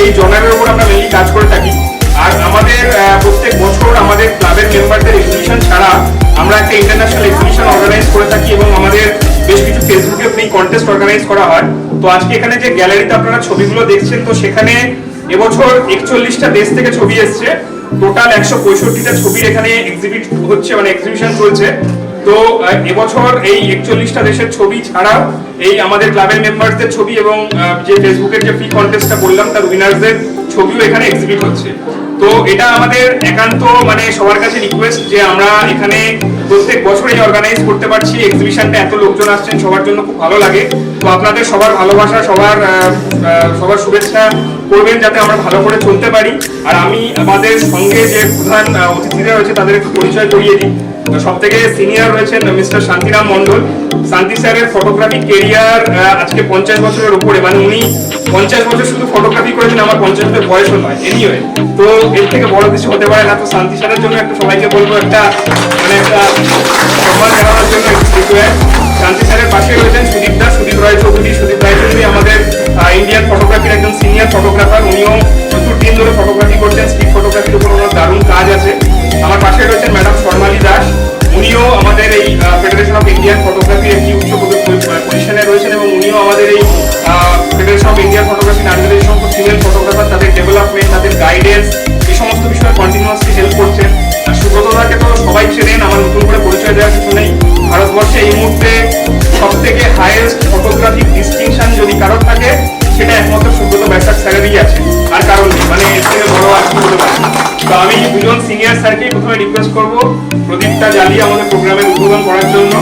এই জনারের উপর আমরা মেইনলি কাজ করে থাকি। আর আমাদের প্রত্যেক বছর আমাদের ক্লাবের মেম্বারদের এক্সিবিশন ছাড়া আমরা একটা ইন্টারন্যাশনাল এক্সিবিশন অর্গানাইজ করে থাকি এবং আমাদের বেশ কিছু ফেসবুকে ফ্রি কন্টেস্ট অর্গানাইজ করা হয়। তো আজকে এখানে যে গ্যালারিতে আপনারা ছবিগুলো দেখছেন, তো সেখানে এবছর 41টা দেশ থেকে ছবি এসছে। টোটাল 165টা ছবির এখানে এক্সিবিট হচ্ছে, মানে এক্সিবিশন চলছে। তো এবছর এই 41টা দেশের ছবি ছাড়াও এই আমাদের ক্লাবের মেম্বারদের ছবি এবং যে ফেসবুকের যে ফ্রি কন্টেস্টটা বললাম তার উইনারদের ছবিও এখানে এক্সিবিট হচ্ছে। তো এটা আমাদের একান্ত মানে সবার কাছে রিকোয়েস্ট যে আমরা এখানে প্রত্যেক বছরই অর্গানাইজ করতে পারছি। এক্সিবিশনটা এত লোকজন আসছেন, সবার জন্য খুব ভালো লাগে। তো আপনাদের সবার ভালোবাসা, সবার শুভেচ্ছা করবেন যাতে আমরা ভালো করে চলতে পারি। আর আমি আমাদের সঙ্গে যে প্রধান অতিথিরা রয়েছে তাদের একটু পরিচয় করিয়ে দিই। সব থেকে সিনিয়র রয়েছেন মিস্টার শান্তিরাম মন্ডল। শান্তি স্যারের ফটোগ্রাফি কেরিয়ার আজকে 50 বছরের উপরে, মানে উনি 50 বছর শুধু ফটোগ্রাফি করেছেন, আমার 50 বছর বয়সও নয়। এনিওয়ে, তো এর থেকে বড় কিছু হতে পারে না। তো শান্তি স্যারের জন্য একটা সবাইকে বলবো একটা সম্মান জানানোর জন্য শান্তি স্যারের পাশে রয়েছেন সুদীপ রায় চৌধুরী আমাদের ইন্ডিয়ান ফটোগ্রাফির একজন সিনিয়র ফটোগ্রাফার। উনিও প্রচুর দিন ধরে ফটোগ্রাফি করছেন, স্ট্রিট ফটোগ্রাফির উপর ওনার দারুণ কাজ আছে। আমার পাশে রয়েছেন ম্যাডাম শর্মালী দাস। উনিও আমাদের এই ফেডারেশন অফ ইন্ডিয়ান ফটোগ্রাফির একটি উচ্চ পজিশনে রয়েছেন এবং উনিও আমাদের এই ফেডারেশন অফ ইন্ডিয়ান ফটোগ্রাফি নারীদের এই সমস্ত ফিমেল ফটোগ্রাফার, তাদের ডেভেলপমেন্ট, তাদের গাইডেন্স, এই সমস্ত বিষয়ে কন্টিনিউয়াসলি হেল্প করছেন। আর সুব্রতদাকে তো সবাই চেনেন, আমার নতুন করে পরিচয় দেওয়ার কিছু নেই। ভারতবর্ষে এই মুহূর্তে সব থেকে হাইয়েস্ট ফটোগ্রাফিক ডিস্টিংশন যদি কারোর থাকে, সেটা একমাত্র সুব্রত বৈশাখ স্যারেরই আছে, আর কারণ নেই। মানে এর থেকে বড় আর কি হতে পারে। তো আমি দুজন সিনিয়র স্যারকে প্রথমে রিকোয়েস্ট করবো প্রদীপটা জ্বালিয়ে আমাদের প্রোগ্রামের উদ্বোধন করার জন্য।